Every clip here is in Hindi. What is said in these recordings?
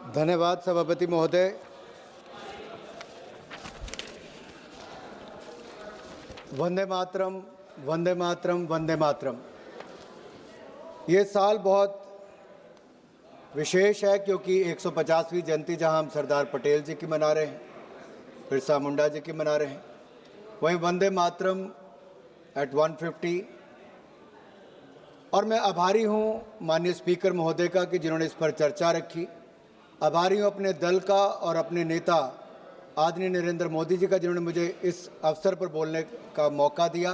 धन्यवाद सभापति महोदय। वंदे मातरम, वंदे मातरम, वंदे मातरम। ये साल बहुत विशेष है क्योंकि 150वीं जयंती जहां हम सरदार पटेल जी की मना रहे हैं, बिरसा मुंडा जी की मना रहे हैं, वहीं वंदे मातरम एट 150। और मैं आभारी हूं माननीय स्पीकर महोदय का कि जिन्होंने इस पर चर्चा रखी। आभारी हूं अपने दल का और अपने नेता आदरणीय नरेंद्र मोदी जी का जिन्होंने मुझे इस अवसर पर बोलने का मौका दिया।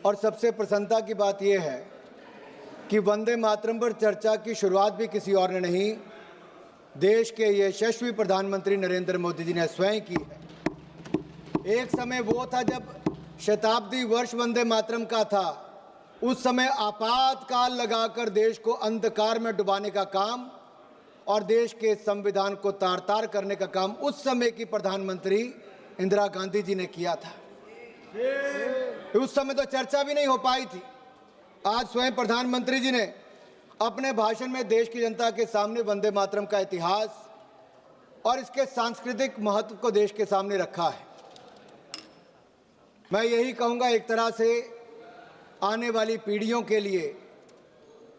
और सबसे प्रसन्नता की बात यह है कि वंदे मातरम पर चर्चा की शुरुआत भी किसी और ने नहीं, देश के यशस्वी प्रधानमंत्री नरेंद्र मोदी जी ने स्वयं की है। एक समय वो था जब शताब्दी वर्ष वंदे मातरम का था, उस समय आपातकाल लगाकर देश को अंधकार में डुबाने का काम और देश के संविधान को तार तार करने का काम उस समय की प्रधानमंत्री इंदिरा गांधी जी ने किया था। उस समय तो चर्चा भी नहीं हो पाई थी। आज स्वयं प्रधानमंत्री जी ने अपने भाषण में देश की जनता के सामने वंदे मातरम का इतिहास और इसके सांस्कृतिक महत्व को देश के सामने रखा है। मैं यही कहूंगा, एक तरह से आने वाली पीढ़ियों के लिए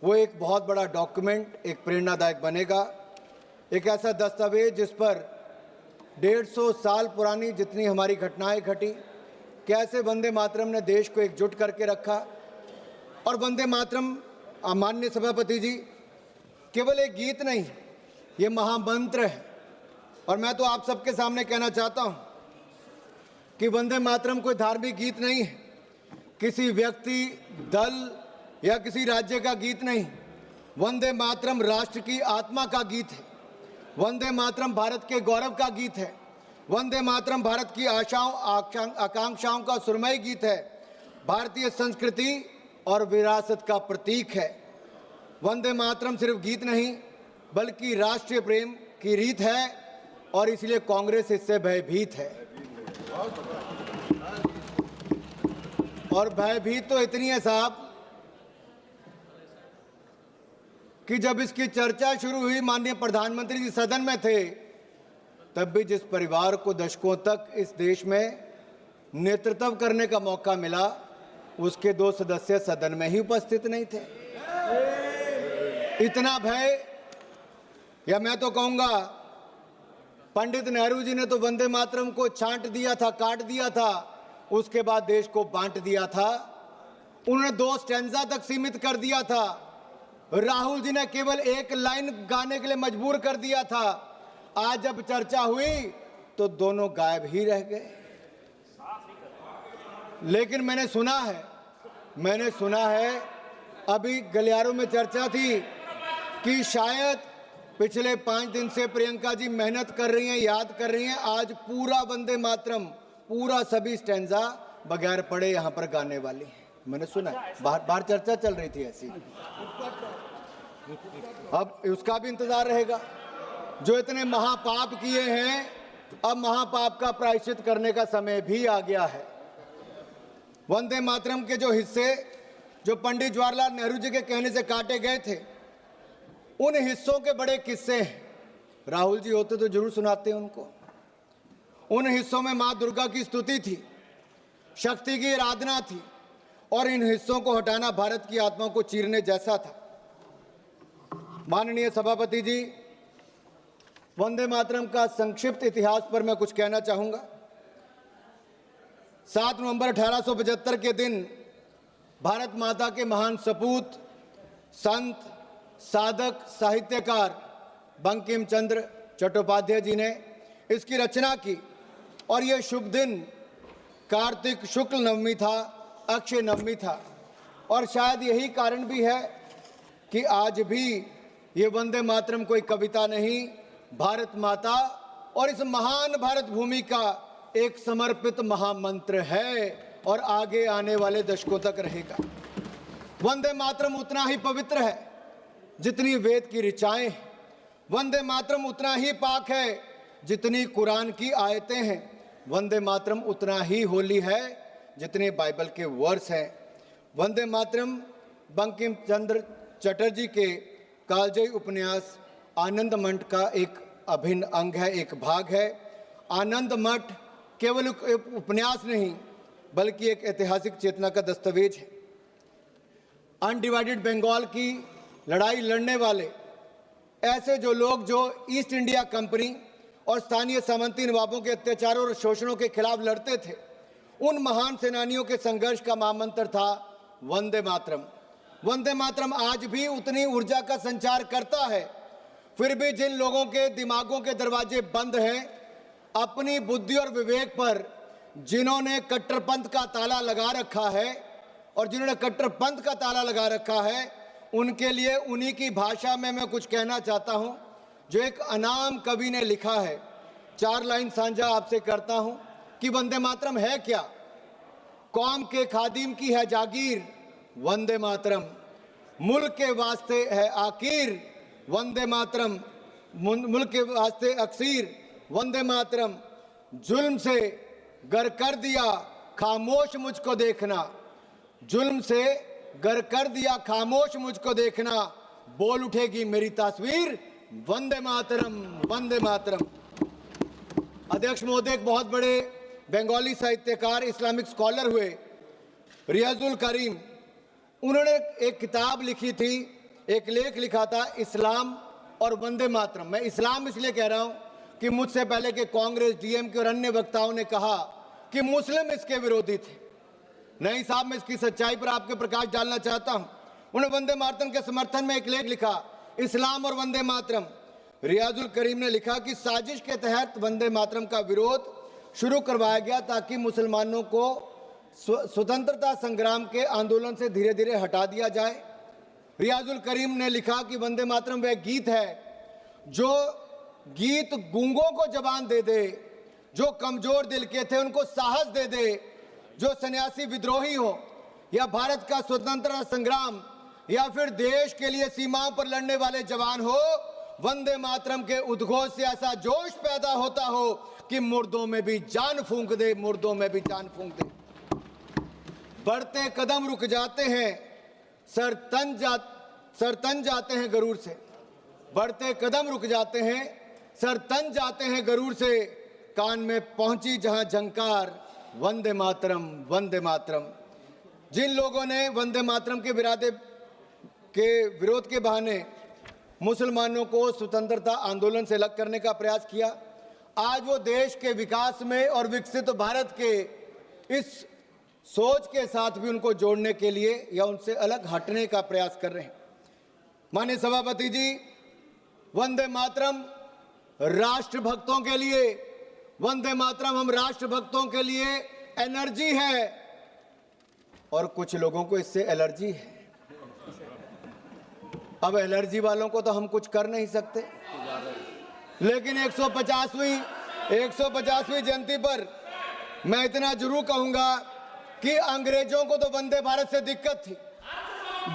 वो एक बहुत बड़ा डॉक्यूमेंट, एक प्रेरणादायक बनेगा, एक ऐसा दस्तावेज जिस पर 150 साल पुरानी जितनी हमारी घटनाएं घटी, कैसे वंदे मातरम ने देश को एकजुट करके रखा। और वंदे मातरम, माननीय सभापति जी, केवल एक गीत नहीं, ये महामंत्र है। और मैं तो आप सबके सामने कहना चाहता हूं कि वंदे मातरम कोई धार्मिक गीत नहीं है, किसी व्यक्ति, दल या किसी राज्य का गीत नहीं। वंदे मातरम राष्ट्र की आत्मा का गीत है। वंदे मातरम भारत के गौरव का गीत है। वंदे मातरम भारत की आशाओं आकांक्षाओं का सुरमई गीत है। भारतीय संस्कृति और विरासत का प्रतीक है। वंदे मातरम सिर्फ गीत नहीं बल्कि राष्ट्रीय प्रेम की रीत है और इसलिए कांग्रेस इससे भयभीत है। और भयभीत तो इतनी है साहब कि जब इसकी चर्चा शुरू हुई, माननीय प्रधानमंत्री जी सदन में थे, तब भी जिस परिवार को दशकों तक इस देश में नेतृत्व करने का मौका मिला, उसके 2 सदस्य सदन में ही उपस्थित नहीं थे। इतना भय, या मैं तो कहूंगा पंडित नेहरू जी ने तो वंदे मातरम को छांट दिया था, काट दिया था, उसके बाद देश को बांट दिया था। उन्होंने 2 स्टैंजा तक सीमित कर दिया था। राहुल जी ने केवल 1 लाइन गाने के लिए मजबूर कर दिया था। आज जब चर्चा हुई तो दोनों गायब ही रह गए। लेकिन मैंने सुना है अभी गलियारों में चर्चा थी कि शायद पिछले 5 दिन से प्रियंका जी मेहनत कर रही हैं, याद कर रही हैं, आज पूरा वंदे मातरम, पूरा सभी स्टैंजा बगैर पढ़े यहां पर गाने वाली है। मैंने सुना है, बाहर चर्चा चल रही थी ऐसी। अब उसका भी इंतजार रहेगा। जो इतने महापाप किए हैं, अब महापाप का प्रायश्चित करने का समय भी आ गया है। वंदे मातरम के जो हिस्से जो पंडित जवाहरलाल नेहरू जी के कहने से काटे गए थे, उन हिस्सों के बड़े किस्से हैं। राहुल जी होते तो जरूर सुनाते हैं उनको। उन हिस्सों में मां दुर्गा की स्तुति थी, शक्ति की आराधना थी, और इन हिस्सों को हटाना भारत की आत्मा को चीरने जैसा था। माननीय सभापति जी, वंदे मातरम का संक्षिप्त इतिहास पर मैं कुछ कहना चाहूंगा। 7 नवंबर 1875 के दिन भारत माता के महान सपूत, संत, साधक, साहित्यकार बंकिम चंद्र चट्टोपाध्याय जी ने इसकी रचना की। और यह शुभ दिन कार्तिक शुक्ल नवमी था, अक्षय नवमी था। और शायद यही कारण भी है कि आज भी ये वंदे मातरम कोई कविता नहीं, भारत माता और इस महान भारत भूमि का एक समर्पित महामंत्र है और आगे आने वाले दशकों तक रहेगा। वंदे मातरम उतना ही पवित्र है जितनी वेद की ऋचाएं हैं। वंदे मातरम उतना ही पाक है जितनी कुरान की आयतें हैं। वंदे मातरम उतना ही होली है जितने बाइबल के वर्स हैं। वंदे मातरम बंकिम चंद्र चटर्जी के कालजयी उपन्यास आनंद मठ का एक अभिन्न अंग है, एक भाग है। आनंद मठ केवल एक उपन्यास नहीं बल्कि एक ऐतिहासिक चेतना का दस्तावेज है। अनडिवाइडेड बंगाल की लड़ाई लड़ने वाले ऐसे जो लोग जो ईस्ट इंडिया कंपनी और स्थानीय सामंती नवाबों के अत्याचारों और शोषणों के खिलाफ लड़ते थे, उन महान सेनानियों के संघर्ष का महामंत्र था वंदे मातरम। वंदे मातरम आज भी उतनी ऊर्जा का संचार करता है। फिर भी जिन लोगों के दिमागों के दरवाजे बंद हैं, अपनी बुद्धि और विवेक पर जिन्होंने कट्टरपंथ का ताला लगा रखा है और जिन्होंने कट्टरपंथ का ताला लगा रखा है, उनके लिए उन्हीं की भाषा में मैं कुछ कहना चाहता हूं जो एक अनाम कवि ने लिखा है। 4 लाइन साझा आपसे करता हूं कि वंदे मातरम है क्या। कौम के खादिम की है जागीर वंदे मातरम, मुल्क के वास्ते है आखिर वंदे मातरम, मुल्क के वास्ते अक्सीर वंदे मातरम, जुल्म से गर कर दिया खामोश मुझको देखना, जुल्म से गर कर दिया खामोश मुझको देखना, बोल उठेगी मेरी तस्वीर वंदे मातरम वंदे मातरम। अध्यक्ष महोदय एक बहुत बड़े बंगाली साहित्यकार, इस्लामिक स्कॉलर हुए रियाजुल करीम, उन्होंने एक किताब लिखी थी, एक लेख लिखा था इस्लाम और वंदे मातरम। मैं इस्लाम इसलिए कह रहा हूं कि मुझसे पहले के कांग्रेस, डीएमके और अन्य वक्ताओं ने कहा कि मुस्लिम इसके विरोधी थे। नहीं साहब, मैं इसकी सच्चाई पर आपके प्रकाश डालना चाहता हूं। उन्होंने वंदे मातरम के समर्थन में एक लेख लिखा, इस्लाम और वंदे मातरम। रियाजुल करीम ने लिखा कि साजिश के तहत वंदे मातरम का विरोध शुरू करवाया गया ताकि मुसलमानों को स्वतंत्रता संग्राम के आंदोलन से धीरे धीरे हटा दिया जाए। रियाजुल करीम ने लिखा कि वंदे मातरम वह गीत है जो गीत गूंगों को जबान दे दे, जो कमजोर दिल के थे उनको साहस दे दे, जो सन्यासी विद्रोही हो या भारत का स्वतंत्रता संग्राम या फिर देश के लिए सीमाओं पर लड़ने वाले जवान हो, वंदे मातरम के उद्घोष से ऐसा जोश पैदा होता हो कि मुर्दों में भी जान फूंक दे, मुर्दों में भी जान फूंक दे। बढ़ते कदम रुक जाते हैं, सर तन जाते हैं गरूर से, बढ़ते कदम रुक जाते हैं, सर तन जाते हैं गरूर से, कान में पहुंची जहां झंकार वंदे मातरम वंदे मातरम। जिन लोगों ने वंदे मातरम के विरोध के बहाने मुसलमानों को स्वतंत्रता आंदोलन से अलग करने का प्रयास किया, आज वो देश के विकास में और विकसित भारत के इस सोच के साथ भी उनको जोड़ने के लिए या उनसे अलग हटने का प्रयास कर रहे हैं। माननीय सभापति जी, वंदे मातरम राष्ट्रभक्तों के लिए, वंदे मातरम हम राष्ट्रभक्तों के लिए एनर्जी है और कुछ लोगों को इससे एलर्जी है। अब एलर्जी वालों को तो हम कुछ कर नहीं सकते, लेकिन 150वीं जयंती पर मैं इतना जरूर कहूंगा कि अंग्रेजों को तो वंदे भारत से दिक्कत थी,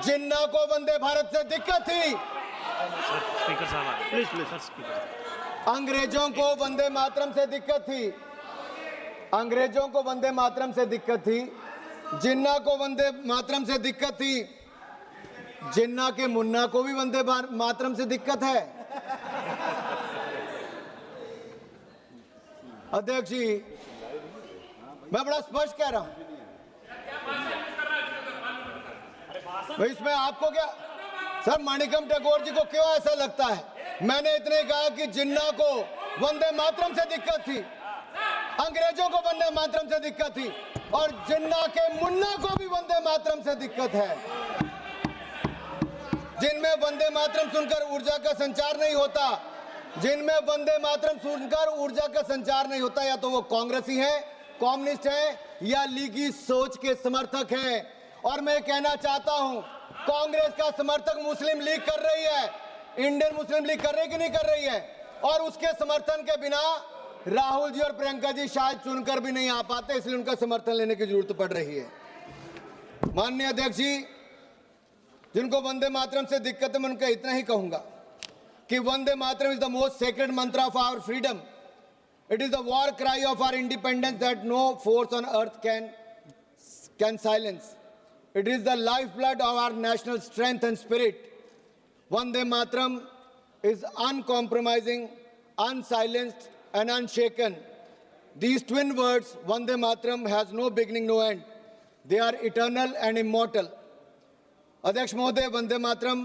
जिन्ना को वंदे भारत से दिक्कत थी। स्पीकर साहब प्लीज अंग्रेजों को वंदे मातरम से दिक्कत थी, अंग्रेजों को वंदे मातरम से दिक्कत थी, जिन्ना को वंदे मातरम से दिक्कत थी, जिन्ना के मुन्ना को भी वंदे मातरम से दिक्कत है। अध्यक्ष जी, मैं बड़ा स्पष्ट कह रहा हूं, इसमें आपको क्या सर, माणिकम टैगोर जी को क्यों ऐसा लगता है? मैंने इतने कहा कि जिन्ना को वंदे मातरम से दिक्कत थी, अंग्रेजों को वंदे मातरम से दिक्कत थी और जिन्ना के मुन्ना को भी वंदे मातरम से दिक्कत है। जिनमें वंदे मातरम सुनकर ऊर्जा का संचार नहीं होता, जिनमें वंदे मातरम सुनकर ऊर्जा का संचार नहीं होता, या तो वो कांग्रेसी हैं, कम्युनिस्ट हैं या लीगी सोच के समर्थक हैं। और मैं कहना चाहता हूं, कांग्रेस का समर्थक मुस्लिम लीग कर रही है, इंडियन मुस्लिम लीग कर रही कि नहीं कर रही है, और उसके समर्थन के बिना राहुल जी और प्रियंका जी शायद चुनकर भी नहीं आ पाते, इसलिए उनका समर्थन लेने की जरूरत पड़ रही है। माननीय अध्यक्ष जी, जिनको वंदे मातरम से दिक्कत है, मैं उनका इतना ही कहूंगा कि Vande Mataram is the most sacred mantra of our freedom, it is the war cry of our independence that no force on earth can silence, it is the lifeblood of our national strength and spirit. Vande Mataram is uncompromising, unsilenced, and unshaken. These twin words, Vande Mataram, has no beginning, no end. They are eternal and immortal. अध्यक्ष महोदय, वंदे मातरम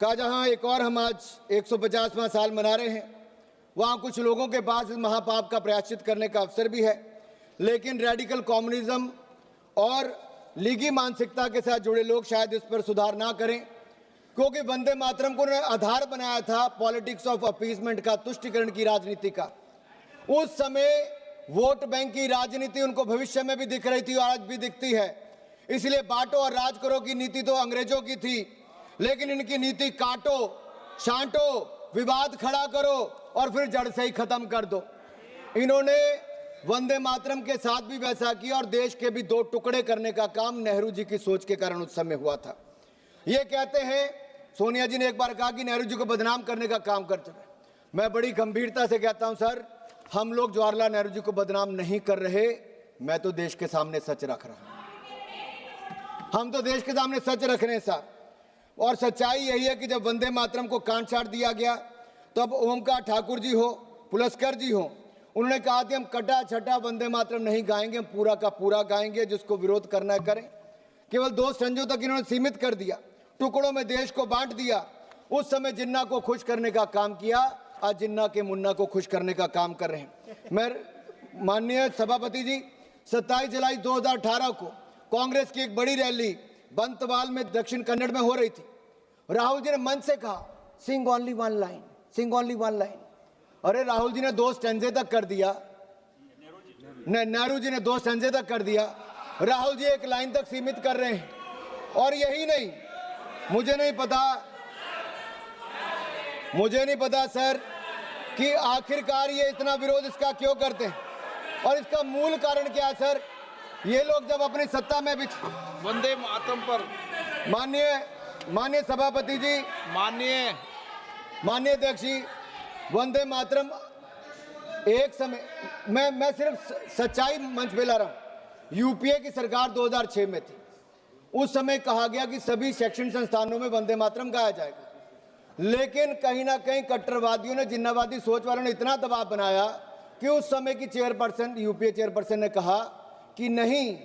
का जहां एक और हम आज 150वां साल मना रहे हैं, वहां कुछ लोगों के पास इस महापाप का प्रायश्चित करने का अवसर भी है, लेकिन रेडिकल कम्युनिज्म और लीगी मानसिकता के साथ जुड़े लोग शायद इस पर सुधार ना करें, क्योंकि वंदे मातरम को आधार बनाया था पॉलिटिक्स ऑफ अपीसमेंट का, तुष्टिकरण की राजनीति का। उस समय वोट बैंक की राजनीति उनको भविष्य में भी दिख रही थी और आज भी दिखती है। इसलिए बांटो और राज करो की नीति तो अंग्रेजों की थी, लेकिन इनकी नीति काटो, छांटो, विवाद खड़ा करो और फिर जड़ से ही खत्म कर दो। इन्होंने वंदे मातरम के साथ भी वैसा किया और देश के भी दो टुकड़े करने का काम नेहरू जी की सोच के कारण उस समय हुआ था। ये कहते हैं, सोनिया जी ने एक बार कहा कि नेहरू जी को बदनाम करने का काम करते हैं। मैं बड़ी गंभीरता से कहता हूं सर, हम लोग जवाहरलाल नेहरू जी को बदनाम नहीं कर रहे, मैं तो देश के सामने सच रख रहा हूं। हम तो देश के सामने सच रख रहे हैं सर, और सच्चाई यही है कि जब वंदे मातरम को काट छाट दिया गया, तब ओमकार ठाकुर जी हो, पुलस्कर जी हो, उन्होंने कहा कि हम कटा छटा वंदे मातरम नहीं गाएंगे, हम पूरा का पूरा गाएंगे, जिसको विरोध करना है करें। केवल 2 संजों तक इन्होंने सीमित कर दिया, टुकड़ों में देश को बांट दिया। उस समय जिन्ना को खुश करने का काम किया, आज जिन्ना के मुन्ना को खुश करने का काम कर रहे हैं। मैं माननीय सभापति जी, 27 जुलाई 2018 को कांग्रेस की एक बड़ी रैली बंतवाल में दक्षिण कन्नड़ में हो रही थी। राहुल जी ने मंच से कहा, सिंग ओनली वन लाइन, सिंग ओनली वन लाइन। अरे राहुल जी ने 2 स्टैंजे तक कर दिया, नेहरू जी ने 2 स्टैंजे तक कर दिया, राहुल जी 1 लाइन तक सीमित कर रहे हैं। और यही नहीं, मुझे नहीं पता सर कि आखिरकार ये इतना विरोध इसका क्यों करते हैं और इसका मूल कारण क्या है सर। ये लोग जब अपनी सत्ता में भी वंदे मातरम पर माननीय सभापति जी, माननीय अध्यक्ष जी, वंदे मातरम एक समय मैं सिर्फ सच्चाई मंच पे ला रहा हूं। यूपीए की सरकार 2006 में थी, उस समय कहा गया कि सभी शैक्षणिक संस्थानों में वंदे मातरम गाया जाएगा, लेकिन कहीं ना कहीं कट्टरवादियों ने, जिन्नावादी सोच वालों ने इतना दबाव बनाया कि उस समय की चेयरपर्सन, यूपीए चेयरपर्सन ने कहा कि नहीं,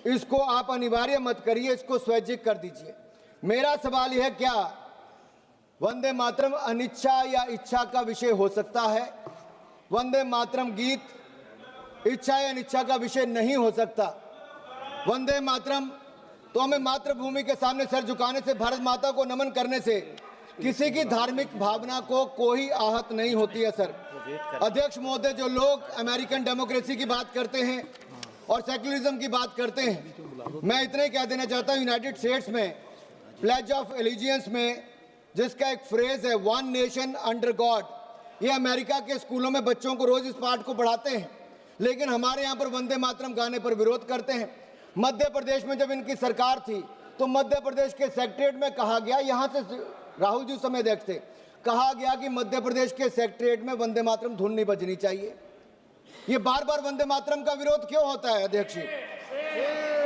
इसको आप अनिवार्य मत करिए, इसको स्वैच्छिक कर दीजिए। मेरा सवाल यह है, क्या वंदे मातरम अनिच्छा या इच्छा का विषय हो सकता है? वंदे मातरम गीत इच्छा या अनिच्छा का विषय नहीं हो सकता। वंदे मातरम तो हमें मातृभूमि के सामने सर झुकाने से, भारत माता को नमन करने से किसी की धार्मिक भावना को कोई आहत नहीं होती है सर। अध्यक्ष महोदय, जो लोग अमेरिकन डेमोक्रेसी की बात करते हैं और सेक्युलरिज्म की बात करते हैं, मैं इतना ही कह देना चाहता हूं, यूनाइटेड स्टेट्स में प्लेज ऑफ एलिजियंस में जिसका एक फ्रेज है, वन नेशन अंडर गॉड, ये अमेरिका के स्कूलों में बच्चों को रोज इस पाठ को पढ़ाते हैं, लेकिन हमारे यहाँ पर वंदे मातरम गाने पर विरोध करते हैं। मध्य प्रदेश में जब इनकी सरकार थी तो मध्य प्रदेश के सेक्रेटरीट में कहा गया, यहाँ से राहुल जी समय देखते, कहा गया कि मध्य प्रदेश के सेक्रेटरीट में वंदे मातरम धुन नहीं बजनी चाहिए। ये बार बार वंदे मातरम का विरोध क्यों होता है अध्यक्ष जी?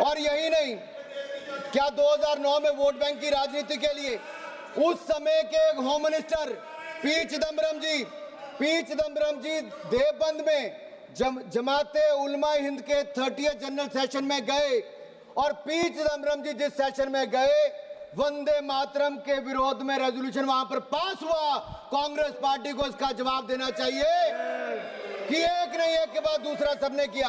और यही नहीं, क्या 2009 में वोट बैंक की राजनीति के लिए उस समय के होम मिनिस्टर पी चिदम्बरम जी देवबंद में जमाते उलमा हिंद के 30th जनरल सेशन में गए, और पी चिदम्बरम जी जिस सेशन में गए, वंदे मातरम के विरोध में रेजोल्यूशन वहां पर पास हुआ। कांग्रेस पार्टी को इसका जवाब देना चाहिए कि एक नहीं, एक के बाद दूसरा सबने किया।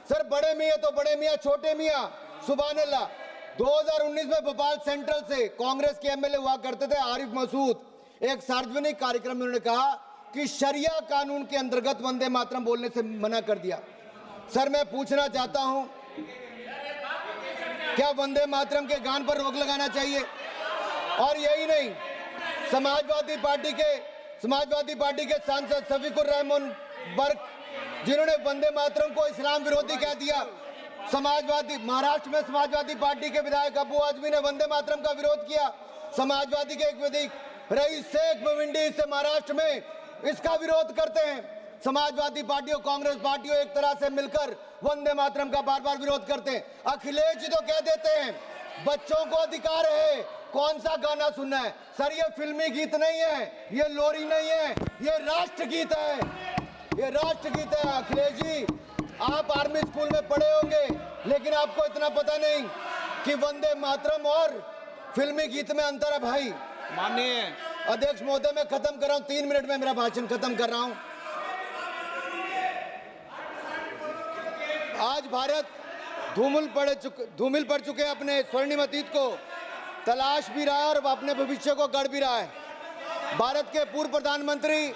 सर बड़े मियां तो बड़े मियां, छोटे मियां, सुभान अल्लाह। 2019 में भोपाल सेंट्रल से कांग्रेस के एमएलए हुआ करते थे आरिफ मसूद, एक सार्वजनिक कार्यक्रम में उन्होंने कहा कि शरिया कानून के अंतर्गत वंदे मातरम बोलने से मना कर दिया। सर मैं पूछना चाहता हूं, क्या वंदे मातरम के गान पर रोक लगाना चाहिए? और यही नहीं, समाजवादी पार्टी के सांसद शफीकुर रहमान बर्क, जिन्होंने वंदे मातरम को इस्लाम विरोधी कह दिया, महाराष्ट्र में समाजवादी पार्टी के विधायक अबू आजमी ने वंदे मातरम का विरोध किया। समाजवादी के एक विधायक रईस शेख भिवंडी से महाराष्ट्र में इसका विरोध करते हैं। समाजवादी पार्टी और कांग्रेस पार्टियों एक तरह से मिलकर वंदे मातरम का बार बार विरोध करते हैं। अखिलेश जी तो कह देते हैं बच्चों को अधिकार है कौन सा गाना सुनना है? सर ये फिल्मी गीत नहीं है, ये लोरी नहीं है, ये राष्ट्रगीत है, ये राष्ट्रगीत है। अखिलेश जी, आप आर्मी स्कूल में पढ़े होंगे, लेकिन आपको इतना पता नहीं कि वंदे मातरम और फिल्मी गीत में अंतर है भाई। माननीय अध्यक्ष महोदय, मैं खत्म कर रहा हूं, 3 मिनट में मेरा भाषण खत्म कर रहा हूं। आज भारत धूमिल पड़ चुके अपने स्वर्णिम अतीत को तलाश भी रहा है और अपने भविष्य को गढ़ भी रहा है। भारत के पूर्व प्रधानमंत्री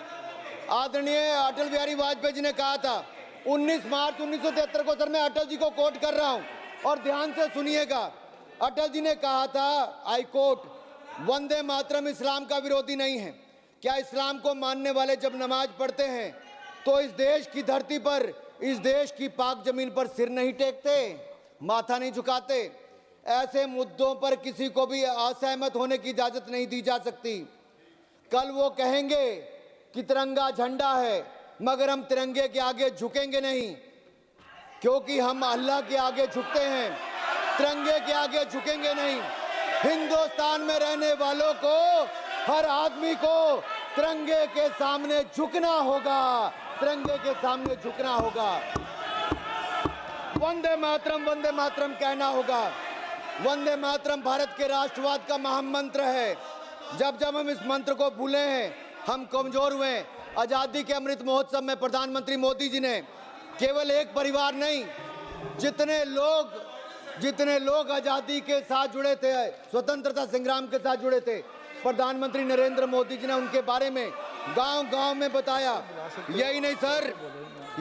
आदरणीय अटल बिहारी वाजपेयी जी ने कहा था 19 मार्च 1973 को, सर मैं अटल जी को कोट कर रहा हूं और ध्यान से सुनिएगा। अटल जी ने कहा था, आई कोट, वंदे मातरम इस्लाम का विरोधी नहीं है। क्या इस्लाम को मानने वाले जब नमाज पढ़ते हैं तो इस देश की धरती पर, इस देश की पाक जमीन पर सिर नहीं टेकते, माथा नहीं झुकाते? ऐसे मुद्दों पर किसी को भी असहमत होने की इजाजत नहीं दी जा सकती। कल वो कहेंगे कि तिरंगा झंडा है, मगर हम तिरंगे के आगे झुकेंगे नहीं, क्योंकि हम अल्लाह के आगे झुकते हैं, तिरंगे के आगे झुकेंगे नहीं। हिंदुस्तान में रहने वालों को, हर आदमी को तिरंगे के सामने झुकना होगा, तिरंगे के सामने झुकना होगा। वंदे मातरम कहना होगा। वंदे मातरम भारत के राष्ट्रवाद का महामंत्र है। जब जब हम इस मंत्र को भूले हैं, हम कमजोर हुए। आजादी के अमृत महोत्सव में प्रधानमंत्री मोदी जी ने केवल एक परिवार नहीं, जितने लोग आजादी के साथ जुड़े थे, स्वतंत्रता संग्राम के साथ जुड़े थे, प्रधानमंत्री नरेंद्र मोदी जी ने उनके बारे में गांव-गांव में बताया। यही नहीं सर,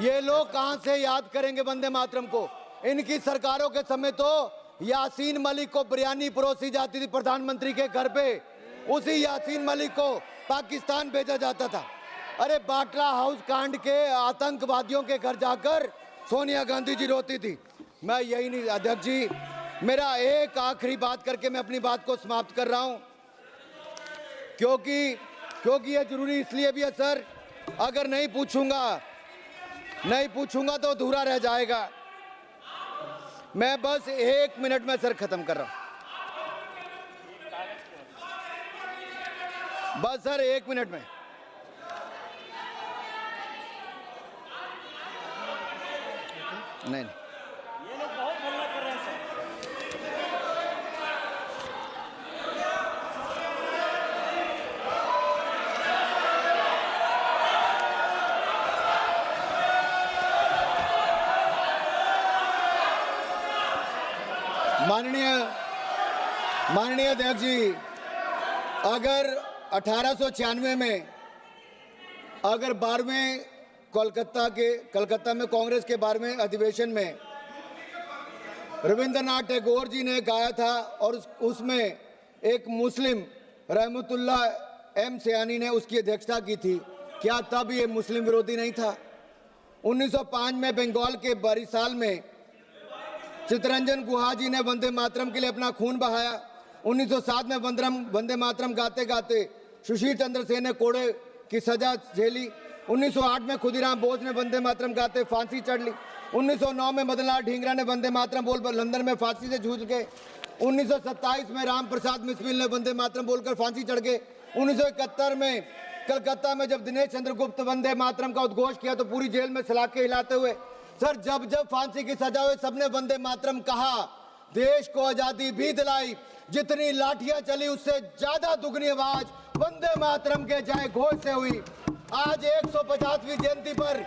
ये लोग कहां से याद करेंगे वंदे मातरम को? इनकी सरकारों के समय तो यासीन मलिक को बिरयानी परोसी जाती थी प्रधानमंत्री के घर पे, उसी यासीन मलिक को पाकिस्तान भेजा जाता था। अरे बाटला हाउस कांड के आतंकवादियों के घर जाकर सोनिया गांधी जी रोती थी। मैं यही नहीं, अध्यक्ष जी, मेरा एक आखिरी बात करके मैं अपनी बात को समाप्त कर रहा हूं, क्योंकि ये जरूरी इसलिए भी है सर, अगर नहीं पूछूंगा तो अधूरा रह जाएगा। मैं बस 1 मिनट में सर खत्म कर रहा हूं, बस सर 1 मिनट में। नहीं ये लोग बहुत हल्ला कर रहे हैं सर। माननीय अध्यक्ष जी, अगर 1896 में अगर 12वें कलकत्ता में कांग्रेस के 12वें अधिवेशन में रविंद्रनाथ टैगोर जी ने गाया था और उसमें एक मुस्लिम रहमतुल्लाह एम सयानी ने उसकी अध्यक्षता की थी, क्या तब ये मुस्लिम विरोधी नहीं था? 1905 में बंगाल के बारिसाल में चित्तरंजन गुहा जी ने वंदे मातरम के लिए अपना खून बहाया। 1907 में वंदे मातरम गाते गाते सुशील चंद्र सेन ने कोड़े की सजा झेली। 1908 में खुदीराम बोस ने वंदे मातरम गाते फांसी चढ़ ली। 1909 में मदनलाल ढींगरा ने वंदे मातरम बोल लंदन में फांसी से जूझ गए। 1927 में राम प्रसाद मिस्मिल ने वंदे मातरम बोलकर फांसी चढ़ गए। 1971 में कलकत्ता में जब दिनेश चंद्र गुप्त वंदे मातरम का उद्घोष किया तो पूरी जेल में सलाखे हिलाते हुए सर जब फांसी की सजा हुई सबने वंदे मातरम कहा। देश को आजादी भी दिलाई, जितनी लाठियां चली उससे ज्यादा दुगनी आवाज वंदे मातरम के जय घोष से हुई। आज 150वीं जयंती पर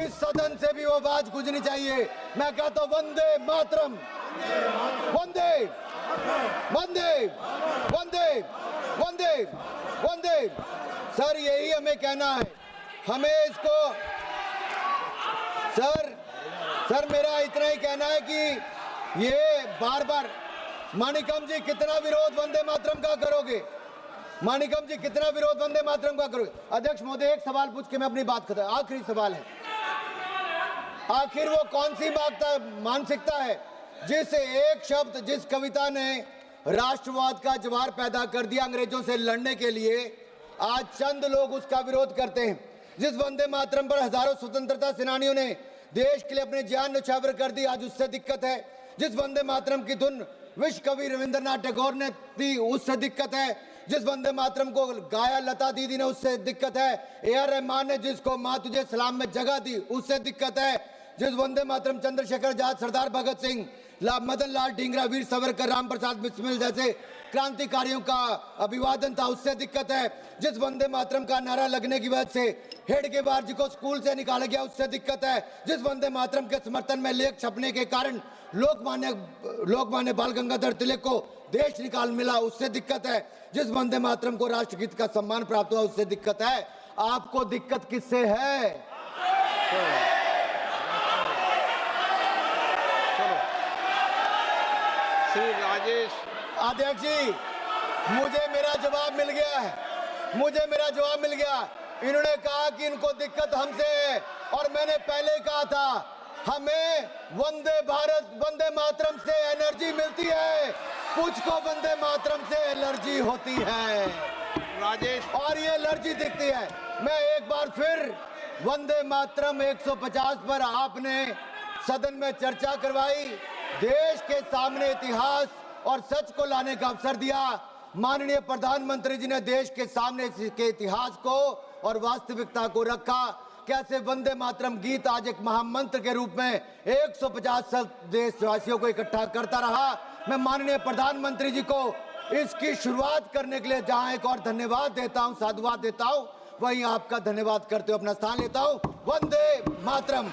इस सदन से भी वो आवाज गूंजनी चाहिए। मैं कहता हूं वंदे मातरम, वंदे वंदे वंदे वंदे वंदे। सर यही हमें कहना है, हमें इसको सर मेरा इतना ही कहना है कि ये बार बार माणिकम जी कितना विरोध वंदे मातरम का करोगे? माणिकम जी कितना विरोध वंदे मातरम का करोगे? अध्यक्ष महोदय एक सवाल पूछ के मैं अपनी बात खत्म, आखिरी सवाल है, आखिर वो कौन सी मानसिकता है जिस एक शब्द, जिस कविता ने राष्ट्रवाद का ज्वार पैदा कर दिया अंग्रेजों से लड़ने के लिए, आज चंद लोग उसका विरोध करते हैं। जिस वंदे मातरम पर हजारों स्वतंत्रता सेनानियों ने देश के लिए अपने जान न्यौछावर कर दी, आज उससे दिक्कत है। जिस वंदे मातरम की धुन विश्व कवि रविंद्रनाथ टैगोर ने दी उससे दिक्कत है, जिस वंदे मातरम को गाया लता दीदी ने उससे दिक्कत है, ए.आर. रहमान ने जिसको माँ तुझे सलाम में जगह दी उससे दिक्कत है, जिस वंदे मातरम चंद्रशेखर आजाद, सरदार भगत सिंह, मदन लाल ढींगरा, वीर सावरकर, राम प्रसाद बिस्मिल जैसे क्रांतिकारियों का अभिवादन था उससे दिक्कत है, जिस वंदे मातरम का नारा लगने की वजह से हेडगेवार जी को स्कूल से निकाला गया उससे दिक्कत है, जिस वंदे मातरम के समर्थन में लेख छपने के कारण लोकमान्य बाल गंगाधर तिलक को देश निकाल मिला उससे दिक्कत है, जिस वंदे मातरम को राष्ट्रगीत का सम्मान प्राप्त हुआ उससे दिक्कत है। आपको दिक्कत किससे है? श्री राजेश अध्यक्ष जी, मुझे मेरा जवाब मिल गया है, मुझे मेरा जवाब मिल गया। इन्होंने कहा कि इनको दिक्कत हमसे है और मैंने पहले कहा था हमें वंदे मातरम से एनर्जी मिलती है, कुछ को वंदे मातरम से एलर्जी होती है राजेश और ये एलर्जी दिखती है। मैं एक बार फिर वंदे मातरम 150 पर आपने सदन में चर्चा करवाई, देश के सामने इतिहास और सच को लाने का अवसर दिया। माननीय प्रधानमंत्री जी ने देश के सामने के इतिहास को और वास्तविकता को रखा। कैसे वंदे मातरम गीत आज एक महामंत्र के रूप में 150 देशवासियों को इकट्ठा करता रहा। मैं माननीय प्रधानमंत्री जी को इसकी शुरुआत करने के लिए जहां एक और धन्यवाद देता हूं, साधुवाद देता हूं, वहीं आपका धन्यवाद करते हुए अपना स्थान लेता हूं। वंदे मातरम।